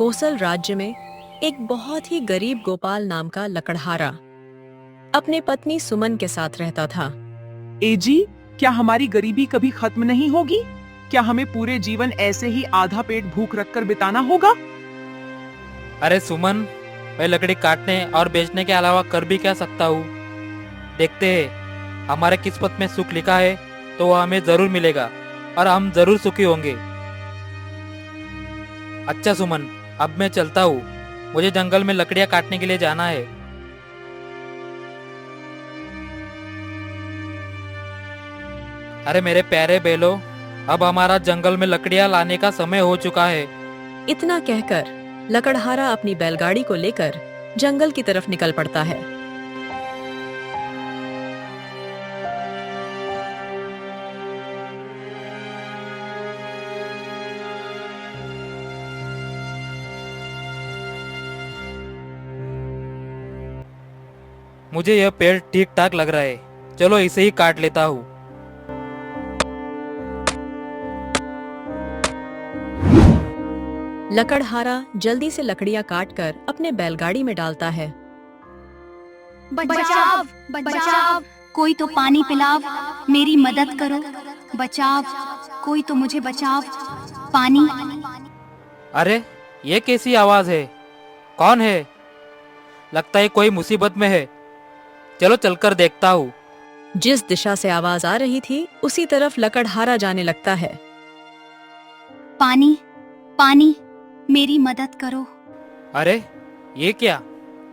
कोसल राज्य में एक बहुत ही गरीब गोपाल नाम का लकड़हारा अपने पत्नी सुमन के साथ रहता था। एजी, क्या हमारी गरीबी कभी खत्म नहीं होगी? क्या हमें पूरे जीवन ऐसे ही आधा पेट भूख रखकर बिताना होगा? अरे सुमन, मैं लकड़ी काटने और बेचने के अलावा कर भी क्या सकता हूँ। देखते हैं, हमारे किस्मत में सुख लिखा है तो वह हमें जरूर मिलेगा और हम जरूर सुखी होंगे। अच्छा सुमन, अब मैं चलता हूँ। मुझे जंगल में लकड़ियाँ काटने के लिए जाना है। अरे मेरे प्यारे बैलों, अब हमारा जंगल में लकड़ियाँ लाने का समय हो चुका है। इतना कहकर लकड़हारा अपनी बैलगाड़ी को लेकर जंगल की तरफ निकल पड़ता है। मुझे यह पेड़ ठीक ठाक लग रहा है, चलो इसे ही काट लेता हूँ। लकड़हारा जल्दी से लकड़ियां काटकर अपने बैलगाड़ी में डालता है। बचाव, बचाव, कोई तो पानी पिलाव, मेरी मदद करो। बचाव, कोई तो मुझे बचाव, पानी। अरे ये कैसी आवाज है? कौन है? लगता है कोई मुसीबत में है। चलो चलकर देखता हूँ। जिस दिशा से आवाज आ रही थी उसी तरफ लकड़हारा जाने लगता है। पानी, पानी, मेरी मदद करो। अरे ये क्या?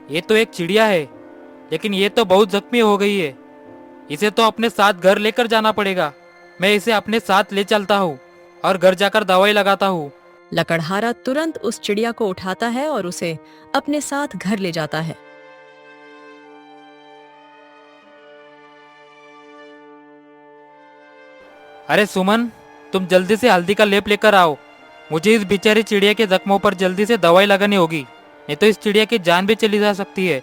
ये तो एक चिड़िया है, लेकिन ये तो बहुत जख्मी हो गई है। इसे तो अपने साथ घर लेकर जाना पड़ेगा। मैं इसे अपने साथ ले चलता हूँ और घर जाकर दवाई लगाता हूँ। लकड़हारा तुरंत उस चिड़िया को उठाता है और उसे अपने साथ घर ले जाता है। अरे सुमन, तुम जल्दी से हल्दी का लेप लेकर आओ। मुझे इस बेचारी चिड़िया के जख्मों पर जल्दी से दवाई लगानी होगी, नहीं तो इस चिड़िया की जान भी चली जा सकती है।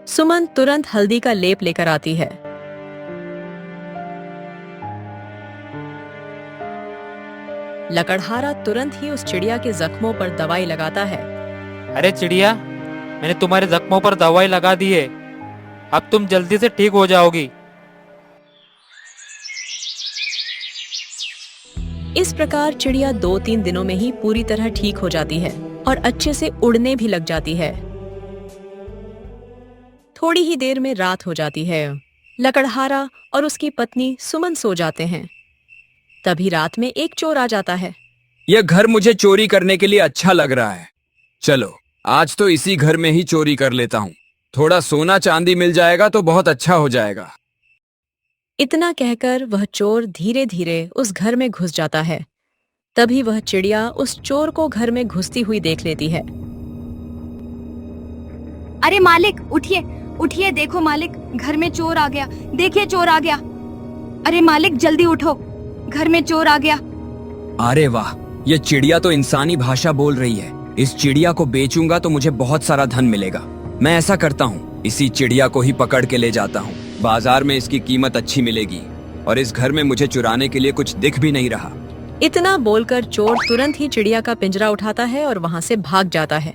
सुमन तुरंत हल्दी का लेप लेकर आती है। लकड़हारा तुरंत ही उस चिड़िया के जख्मों पर दवाई लगाता है। अरे चिड़िया, मैंने तुम्हारे जख्मों पर दवाई लगा दी है। अब तुम जल्दी से ठीक हो जाओगी। इस प्रकार चिड़िया 2-3 दिनों में ही पूरी तरह ठीक हो जाती है और अच्छे से उड़ने भी लग जाती है। थोड़ी ही देर में रात हो जाती है। लकड़हारा और उसकी पत्नी सुमन सो जाते हैं। तभी रात में एक चोर आ जाता है। यह घर मुझे चोरी करने के लिए अच्छा लग रहा है। चलो आज तो इसी घर में ही चोरी कर लेता हूँ। थोड़ा सोना चांदी मिल जाएगा तो बहुत अच्छा हो जाएगा। इतना कहकर वह चोर धीरे धीरे उस घर में घुस जाता है। तभी वह चिड़िया उस चोर को घर में घुसती हुई देख लेती है। अरे मालिक, उठिए, उठिए, देखो मालिक, घर में चोर आ गया। देखिए चोर आ गया। अरे मालिक जल्दी उठो, घर में चोर आ गया। अरे वाह, ये चिड़िया तो इंसानी भाषा बोल रही है। इस चिड़िया को बेचूंगा तो मुझे बहुत सारा धन मिलेगा। मैं ऐसा करता हूँ, इसी चिड़िया को ही पकड़ के ले जाता हूँ। बाजार में इसकी कीमत अच्छी मिलेगी और इस घर में मुझे चुराने के लिए कुछ दिख भी नहीं रहा। इतना बोलकर चोर तुरंत ही चिड़िया का पिंजरा उठाता है और वहां से भाग जाता है।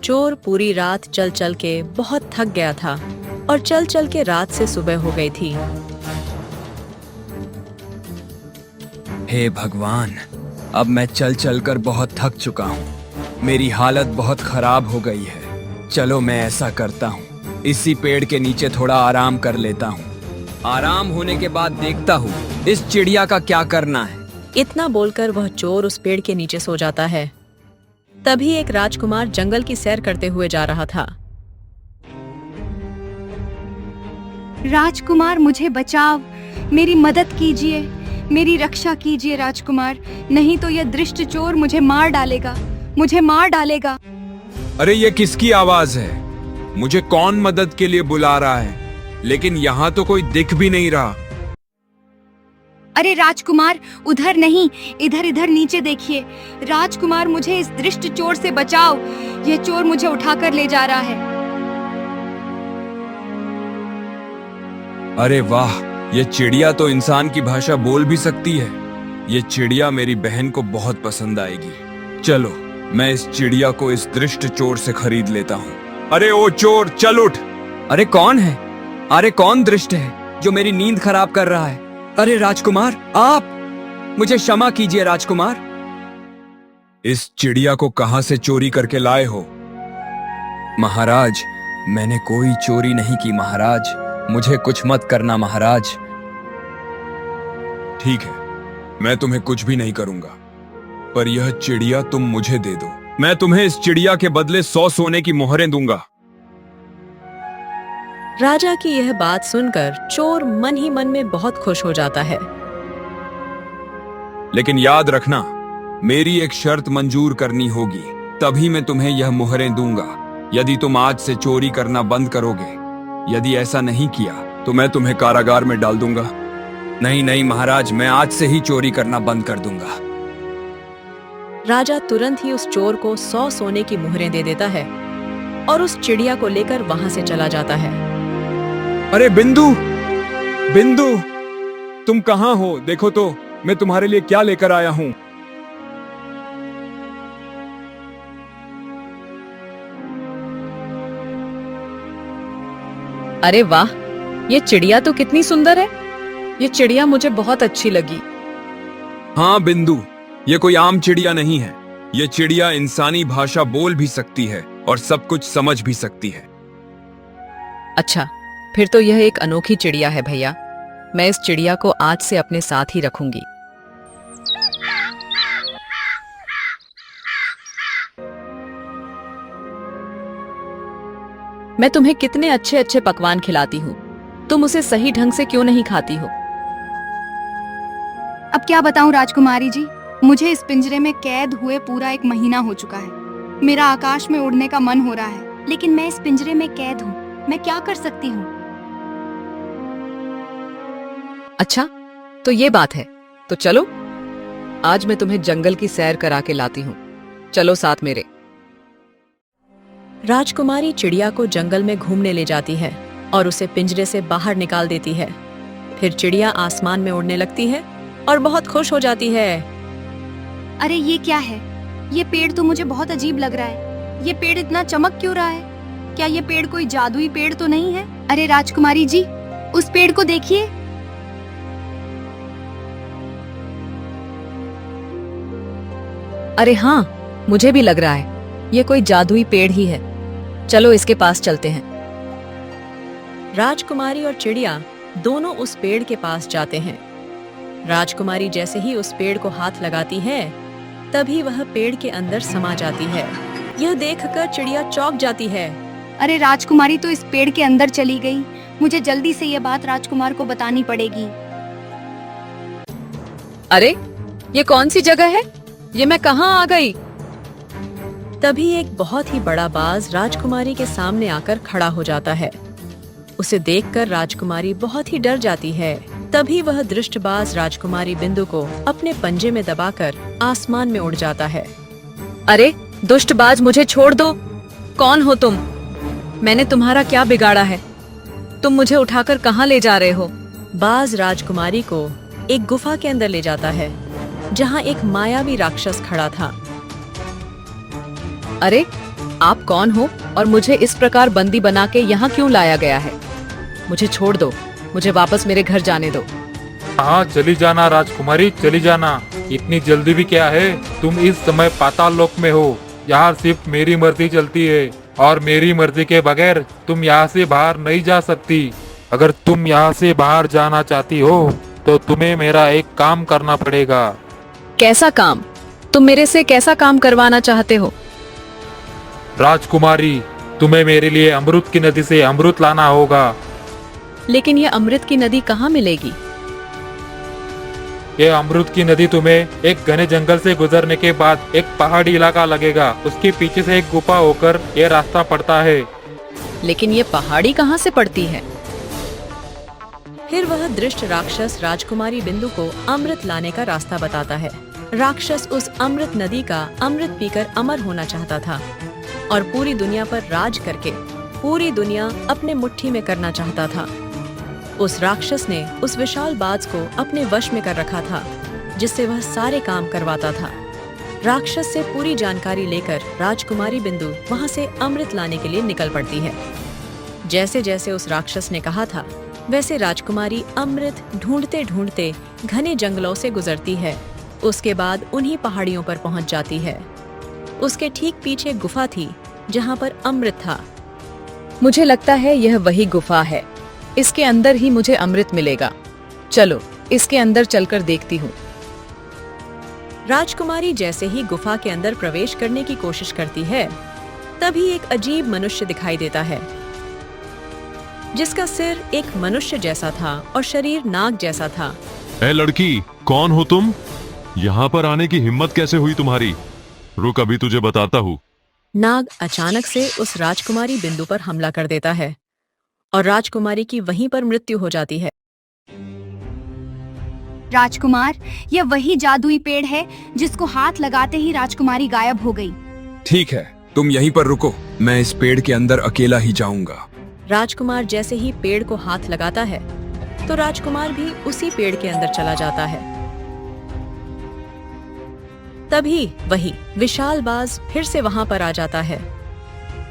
चोर पूरी रात चल चल के बहुत थक गया था और चल चल के रात से सुबह हो गई थी। हे भगवान, अब मैं चल चल कर बहुत थक चुका हूँ। मेरी हालत बहुत खराब हो गई है। चलो मैं ऐसा करता हूँ, इसी पेड़ के नीचे थोड़ा आराम कर लेता हूँ। आराम होने के बाद देखता हूँ इस चिड़िया का क्या करना है। इतना बोलकर वह चोर उस पेड़ के नीचे सो जाता है। तभी एक राजकुमार जंगल की सैर करते हुए जा रहा था। राजकुमार मुझे बचाव, मेरी मदद कीजिए, मेरी रक्षा कीजिए राजकुमार, नहीं तो यह दृष्ट चोर मुझे मार डालेगा, मुझे मार डालेगा। अरे ये किसकी आवाज है? मुझे कौन मदद के लिए बुला रहा है? लेकिन यहाँ तो कोई दिख भी नहीं रहा। अरे राजकुमार, उधर नहीं, इधर इधर नीचे देखिए। राजकुमार मुझे इस दृष्ट चोर से बचाओ, यह चोर मुझे उठाकर ले जा रहा है। अरे वाह, ये चिड़िया तो इंसान की भाषा बोल भी सकती है। ये चिड़िया मेरी बहन को बहुत पसंद आएगी। चलो मैं इस चिड़िया को इस दृष्ट चोर से खरीद लेता हूँ। अरे ओ चोर, चल उठ। अरे कौन है? अरे कौन दृष्ट है जो मेरी नींद खराब कर रहा है? अरे राजकुमार, आप मुझे क्षमा कीजिए राजकुमार। इस चिड़िया को कहां से चोरी करके लाए हो? महाराज, मैंने कोई चोरी नहीं की महाराज, मुझे कुछ मत करना महाराज। ठीक है, मैं तुम्हें कुछ भी नहीं करूंगा, पर यह चिड़िया तुम मुझे दे दो। मैं तुम्हें इस चिड़िया के बदले 100 सोने की मोहरें दूंगा। राजा की यह बात सुनकर चोर मन ही मन में बहुत खुश हो जाता है। लेकिन याद रखना, मेरी एक शर्त मंजूर करनी होगी, तभी मैं तुम्हें यह मोहरें दूंगा। यदि तुम आज से चोरी करना बंद करोगे, यदि ऐसा नहीं किया तो मैं तुम्हें कारागार में डाल दूंगा। नहीं नहीं महाराज, मैं आज से ही चोरी करना बंद कर दूंगा। राजा तुरंत ही उस चोर को 100 सोने की मोहरें दे देता है और उस चिड़िया को लेकर वहां से चला जाता है। अरे बिंदु, बिंदु, तुम कहां हो? देखो तो मैं तुम्हारे लिए क्या लेकर आया हूं। अरे वाह, ये चिड़िया तो कितनी सुंदर है। ये चिड़िया मुझे बहुत अच्छी लगी। हाँ बिंदु, ये कोई आम चिड़िया नहीं है। ये चिड़िया इंसानी भाषा बोल भी सकती है और सब कुछ समझ भी सकती है। अच्छा, फिर तो यह एक अनोखी चिड़िया है भैया। मैं इस चिड़िया को आज से अपने साथ ही रखूंगी। मैं तुम्हें कितने अच्छे अच्छे पकवान खिलाती हूँ, तुम उसे सही ढंग से क्यों नहीं खाती हो? अब क्या बताऊं राजकुमारी जी, मुझे इस पिंजरे में कैद हुए पूरा 1 महीना हो चुका है। मेरा आकाश में उड़ने का मन हो रहा है, लेकिन मैं इस पिंजरे में कैद हूँ। मैं क्या कर सकती हूँ? अच्छा, तो ये बात है। तो चलो, आज मैं तुम्हें जंगल की सैर करा के लाती हूँ। चलो साथ मेरे। राजकुमारी चिड़िया को जंगल में घूमने ले जाती है और उसे पिंजरे से बाहर निकाल देती है। फिर चिड़िया आसमान में उड़ने लगती है और बहुत खुश हो जाती है। अरे ये क्या है? ये पेड़ तो मुझे बहुत अजीब लग रहा है। ये पेड़ इतना चमक क्यों रहा है? क्या ये पेड़ कोई जादुई पेड़ तो नहीं है? अरे राजकुमारी जी, उस पेड़ को देखिए। अरे हाँ, मुझे भी लग रहा है ये कोई जादुई पेड़ ही है। चलो इसके पास चलते हैं। राजकुमारी और चिड़िया दोनों उस पेड़ के पास जाते हैं। राजकुमारी जैसे ही उस पेड़ को हाथ लगाती है, तभी वह पेड़ के अंदर समा जाती है। यह देखकर चिड़िया चौंक जाती है। अरे राजकुमारी तो इस पेड़ के अंदर चली गई। मुझे जल्दी से ये बात राजकुमार को बतानी पड़ेगी। अरे ये कौन सी जगह है? ये मैं कहाँ आ गई? तभी एक बहुत ही बड़ा बाज राजकुमारी के सामने आकर खड़ा हो जाता है। उसे देखकर राजकुमारी बहुत ही डर जाती है। तभी वह दृष्टबाज राजकुमारी बिंदु को अपने पंजे में दबाकर आसमान में उड़ जाता है। अरे दुष्टबाज, मुझे छोड़ दो। कौन हो तुम? मैंने तुम्हारा क्या बिगाड़ा है? तुम मुझे उठाकर कहाँ ले जा रहे हो? बाज राजकुमारी को एक गुफा के अंदर ले जाता है, जहाँ एक मायावी राक्षस खड़ा था। अरे आप कौन हो और मुझे इस प्रकार बंदी बना के यहाँ क्यों लाया गया है? मुझे छोड़ दो, मुझे वापस मेरे घर जाने दो। हाँ, चली जाना राजकुमारी, चली जाना। इतनी जल्दी भी क्या है? तुम इस समय पाताल लोक में हो। यहाँ सिर्फ मेरी मर्जी चलती है और मेरी मर्जी के बगैर तुम यहाँ से बाहर नहीं जा सकती। अगर तुम यहाँ से बाहर जाना चाहती हो तो तुम्हें मेरा एक काम करना पड़ेगा। कैसा काम? तुम मेरे से कैसा काम करवाना चाहते हो? राजकुमारी, तुम्हें मेरे लिए अमृत की नदी से अमृत लाना होगा। लेकिन ये अमृत की नदी कहाँ मिलेगी? ये अमृत की नदी तुम्हें एक घने जंगल से गुजरने के बाद एक पहाड़ी इलाका लगेगा। उसके पीछे से एक गुफा होकर ये रास्ता पड़ता है। लेकिन ये पहाड़ी कहाँ से पड़ती है? फिर वह दृष्ट राक्षस राजकुमारी बिंदु को अमृत लाने का रास्ता बताता है। राक्षस उस अमृत नदी का अमृत पीकर अमर होना चाहता था और पूरी दुनिया पर राज करके पूरी दुनिया अपने मुट्ठी में करना चाहता था। उस राक्षस ने उस विशाल बाज को अपने वश में कर रखा था। जिससे वह सारे काम करवाता था। राक्षस से पूरी जानकारी लेकर राजकुमारी बिंदु वहां से अमृत लाने के लिए निकल पड़ती है। जैसे जैसे उस राक्षस ने कहा था, वैसे राजकुमारी अमृत ढूंढते ढूंढते घने जंगलों से गुजरती है। उसके बाद उन्हीं पहाड़ियों पर पहुंच जाती है। उसके ठीक पीछे गुफा थी जहां पर अमृत था। मुझे लगता है यह वही गुफा है। इसके अंदर ही मुझे अमृत मिलेगा। चलो इसके अंदर चलकर देखती हूँ। राजकुमारी जैसे ही गुफा के अंदर प्रवेश करने की कोशिश करती है, तभी एक अजीब मनुष्य दिखाई देता है, जिसका सिर एक मनुष्य जैसा था और शरीर नाग जैसा था। ए लड़की, कौन हो तुम? यहाँ पर आने की हिम्मत कैसे हुई तुम्हारी? रुक, अभी तुझे बताता हूँ। नाग अचानक से उस राजकुमारी बिंदु पर हमला कर देता है और राजकुमारी की वहीं पर मृत्यु हो जाती है। राजकुमार, यह वही जादुई पेड़ है जिसको हाथ लगाते ही राजकुमारी गायब हो गई। ठीक है, तुम यहीं पर रुको, मैं इस पेड़ के अंदर अकेला ही जाऊंगा। राजकुमार जैसे ही पेड़ को हाथ लगाता है, तो राजकुमार भी उसी पेड़ के अंदर चला जाता है। तभी वही विशाल बाज फिर से वहां पर आ जाता है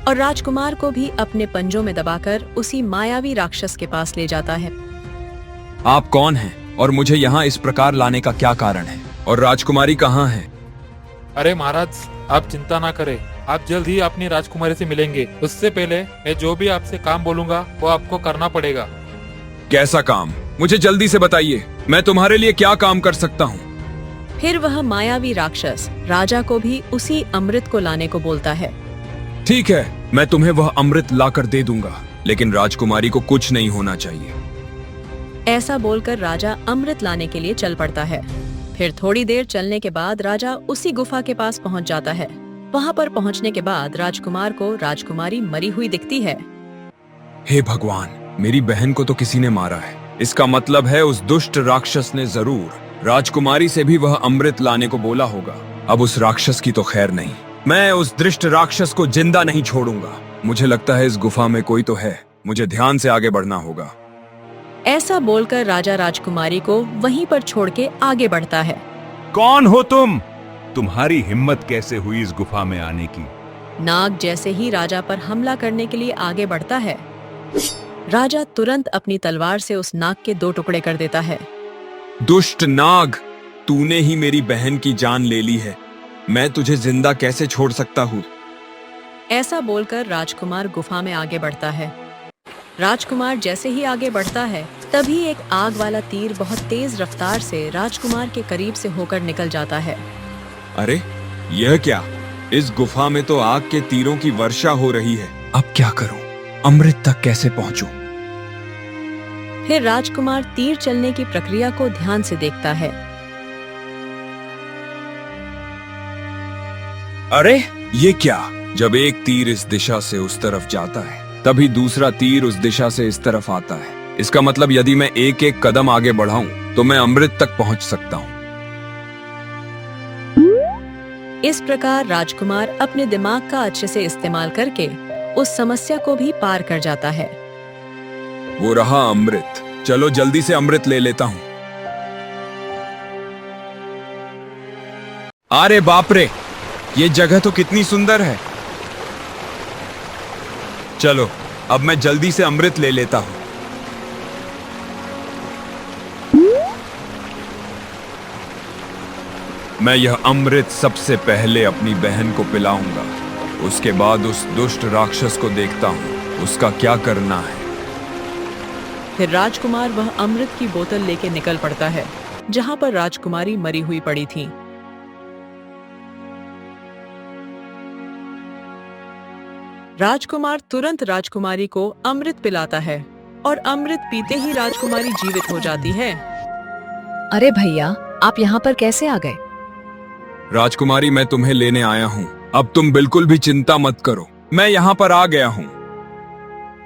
और राजकुमार को भी अपने पंजों में दबाकर उसी मायावी राक्षस के पास ले जाता है। आप कौन हैं और मुझे यहाँ इस प्रकार लाने का क्या कारण है? और राजकुमारी कहाँ है? अरे महाराज, आप चिंता ना करें, आप जल्द ही अपनी राजकुमारी से मिलेंगे। उससे पहले मैं जो भी आपसे काम बोलूंगा वो आपको करना पड़ेगा। कैसा काम? मुझे जल्दी से बताइए, मैं तुम्हारे लिए क्या काम कर सकता हूँ? फिर वह मायावी राक्षस राजा को भी उसी अमृत को लाने को बोलता है। ठीक है, मैं तुम्हें वह अमृत लाकर दे दूंगा, लेकिन राजकुमारी को कुछ नहीं होना चाहिए। ऐसा बोलकर राजा अमृत लाने के लिए चल पड़ता है। फिर थोड़ी देर चलने के बाद राजा उसी गुफा के पास पहुंच जाता है। वहां पर पहुंचने के बाद राजकुमार को राजकुमारी मरी हुई दिखती है। हे भगवान, मेरी बहन को तो किसी ने मारा है। इसका मतलब है उस दुष्ट राक्षस ने जरूर राजकुमारी से भी वह अमृत लाने को बोला होगा। अब उस राक्षस की तो खैर नहीं, मैं उस दृष्ट राक्षस को जिंदा नहीं छोड़ूंगा। मुझे लगता है इस गुफा में कोई तो है, मुझे ध्यान से आगे बढ़ना होगा। ऐसा बोलकर राजा राजकुमारी को वहीं पर छोड़ के आगे बढ़ता है। कौन हो तुम? तुम्हारी हिम्मत कैसे हुई इस गुफा में आने की? नाग जैसे ही राजा पर हमला करने के लिए आगे बढ़ता है, राजा तुरंत अपनी तलवार से उस नाग के 2 टुकड़े कर देता है। दुष्ट नाग, तूने ही मेरी बहन की जान ले ली है, मैं तुझे जिंदा कैसे छोड़ सकता हूँ? ऐसा बोलकर राजकुमार गुफा में आगे बढ़ता है। राजकुमार जैसे ही आगे बढ़ता है, तभी एक आग वाला तीर बहुत तेज रफ्तार से राजकुमार के करीब से होकर निकल जाता है। अरे यह क्या? इस गुफा में तो आग के तीरों की वर्षा हो रही है। अब क्या करूं? अमृत तक कैसे पहुंचूं? फिर राजकुमार तीर चलने की प्रक्रिया को ध्यान से देखता है। अरे ये क्या? जब एक तीर इस दिशा से उस तरफ जाता है, तभी दूसरा तीर उस दिशा से इस तरफ आता है। इसका मतलब यदि मैं एक एक कदम आगे बढ़ाऊं तो मैं अमृत तक पहुंच सकता हूं। इस प्रकार राजकुमार अपने दिमाग का अच्छे से इस्तेमाल करके उस समस्या को भी पार कर जाता है। वो रहा अमृत। चलो जल्दी से अमृत ले लेता हूं। अरे बाप रे, ये जगह तो कितनी सुंदर है। चलो अब मैं जल्दी से अमृत ले लेता हूं। मैं यह अमृत सबसे पहले अपनी बहन को पिलाऊंगा। उसके बाद उस दुष्ट राक्षस को देखता हूं, उसका क्या करना है। फिर राजकुमार वह अमृत की बोतल लेके निकल पड़ता है जहां पर राजकुमारी मरी हुई पड़ी थी। राजकुमार तुरंत राजकुमारी को अमृत पिलाता है और अमृत पीते ही राजकुमारी जीवित हो जाती है। अरे भैया, आप यहाँ पर कैसे आ गए? राजकुमारी, मैं तुम्हें लेने आया हूं। अब तुम बिल्कुल भी चिंता मत करो, मैं यहाँ पर आ गया हूँ।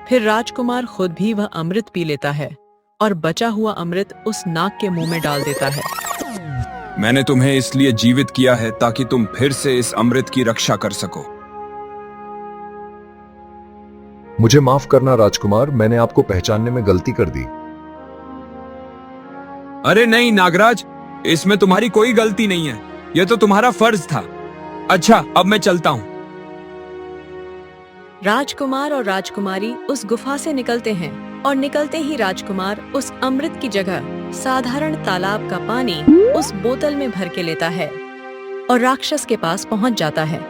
फिर राजकुमार खुद भी वह अमृत पी लेता है और बचा हुआ अमृत उस नाग के मुंह में डाल देता है। मैंने तुम्हें इसलिए जीवित किया है ताकि तुम फिर से इस अमृत की रक्षा कर सको। मुझे माफ करना राजकुमार, मैंने आपको पहचानने में गलती कर दी। अरे नहीं नागराज, इसमें तुम्हारी कोई गलती नहीं है, यह तो तुम्हारा फर्ज था। अच्छा, अब मैं चलता हूँ। राजकुमार और राजकुमारी उस गुफा से निकलते हैं और निकलते ही राजकुमार उस अमृत की जगह साधारण तालाब का पानी उस बोतल में भर के लेता है और राक्षस के पास पहुंच जाता है।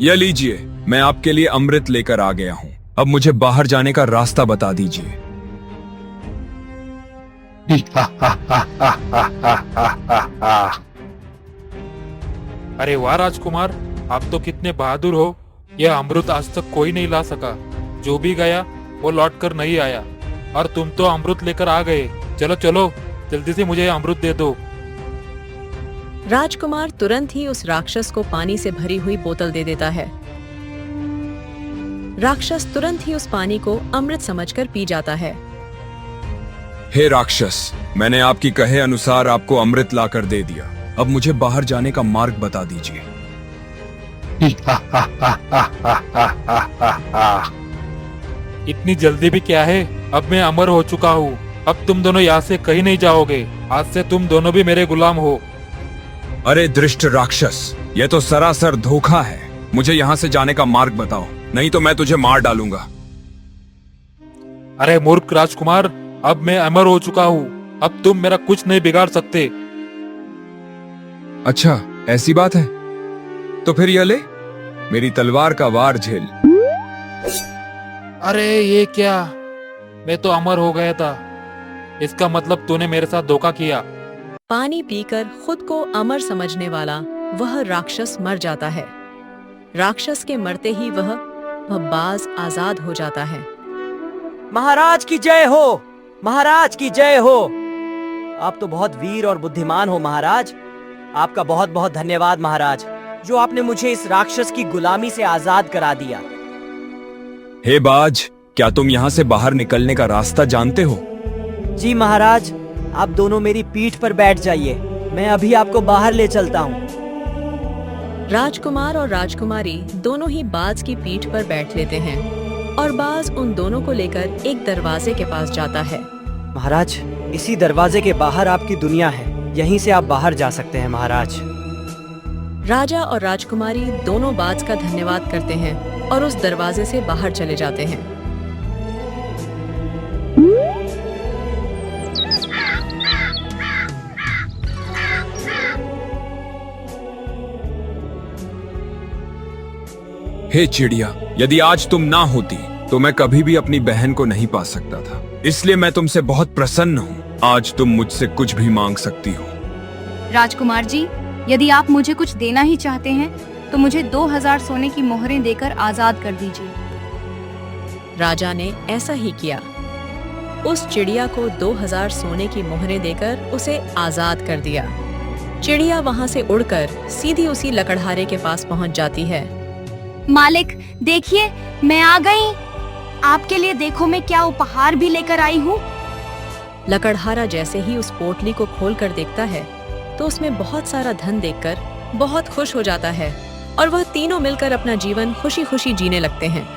यह लीजिए, मैं आपके लिए अमृत लेकर आ गया हूँ। अब मुझे बाहर जाने का रास्ता बता दीजिए। अरे वाह राजकुमार, आप तो कितने बहादुर हो। यह अमृत आज तक कोई नहीं ला सका। जो भी गया वो लौट कर नहीं आया, और तुम तो अमृत लेकर आ गए। चलो चलो, जल्दी से मुझे अमृत दे दो। राजकुमार तुरंत ही उस राक्षस को पानी से भरी हुई बोतल दे देता है। राक्षस तुरंत ही उस पानी को अमृत समझकर पी जाता है। हे राक्षस, मैंने आपकी कहे अनुसार आपको अमृत लाकर दे दिया। अब मुझे बाहर जाने का मार्ग बता दीजिए। इतनी जल्दी भी क्या है, अब मैं अमर हो चुका हूँ। अब तुम दोनों यहाँ से कहीं नहीं जाओगे। आज से तुम दोनों भी मेरे गुलाम हो। अरे दुष्ट राक्षस, यह तो सरासर धोखा है। मुझे यहाँ से जाने का मार्ग बताओ, नहीं तो मैं तुझे मार डालूंगा। अरे मूर्ख राजकुमार, अब मैं अमर हो चुका हूँ। अब तुम मेरा कुछ नहीं बिगाड़ सकते। अच्छा, ऐसी बात है तो फिर यह ले, मेरी तलवार का वार झेल। अरे ये क्या, मैं तो अमर हो गया था। इसका मतलब तूने मेरे साथ धोखा किया। पानी पीकर खुद को अमर समझने वाला वह राक्षस मर जाता है। राक्षस के मरते ही वह बाज आजाद हो जाता है। महाराज की जय हो, महाराज की जय हो। आप तो बहुत वीर और बुद्धिमान हो महाराज। आपका बहुत बहुत धन्यवाद महाराज, जो आपने मुझे इस राक्षस की गुलामी से आजाद करा दिया। हे बाज, क्या तुम यहाँ से बाहर निकलने का रास्ता जानते हो? जी महाराज, आप दोनों मेरी पीठ पर बैठ जाइए, मैं अभी आपको बाहर ले चलता हूँ। राजकुमार और राजकुमारी दोनों ही बाज की पीठ पर बैठ लेते हैं और बाज उन दोनों को लेकर एक दरवाजे के पास जाता है। महाराज, इसी दरवाजे के बाहर आपकी दुनिया है, यहीं से आप बाहर जा सकते हैं महाराज। राजा और राजकुमारी दोनों बाज का धन्यवाद करते हैं और उस दरवाजे से बाहर चले जाते हैं। हे चिड़िया, यदि आज तुम ना होती तो मैं कभी भी अपनी बहन को नहीं पा सकता था। इसलिए मैं तुमसे बहुत प्रसन्न हूँ। आज तुम मुझसे कुछ भी मांग सकती हो। राजकुमार जी, यदि आप मुझे कुछ देना ही चाहते हैं तो मुझे 2000 सोने की मोहरें देकर आजाद कर दीजिए। राजा ने ऐसा ही किया। उस चिड़िया को 2000 सोने की मोहरें देकर उसे आजाद कर दिया। चिड़िया वहां से उड़कर सीधी उसी लकड़हारे के पास पहुंच जाती है। मालिक देखिए, मैं आ गई। आपके लिए देखो मैं क्या उपहार भी लेकर आई हूँ। लकड़हारा जैसे ही उस पोटली को खोलकर देखता है तो उसमें बहुत सारा धन देखकर बहुत खुश हो जाता है और वह तीनों मिलकर अपना जीवन खुशी खुशी जीने लगते हैं।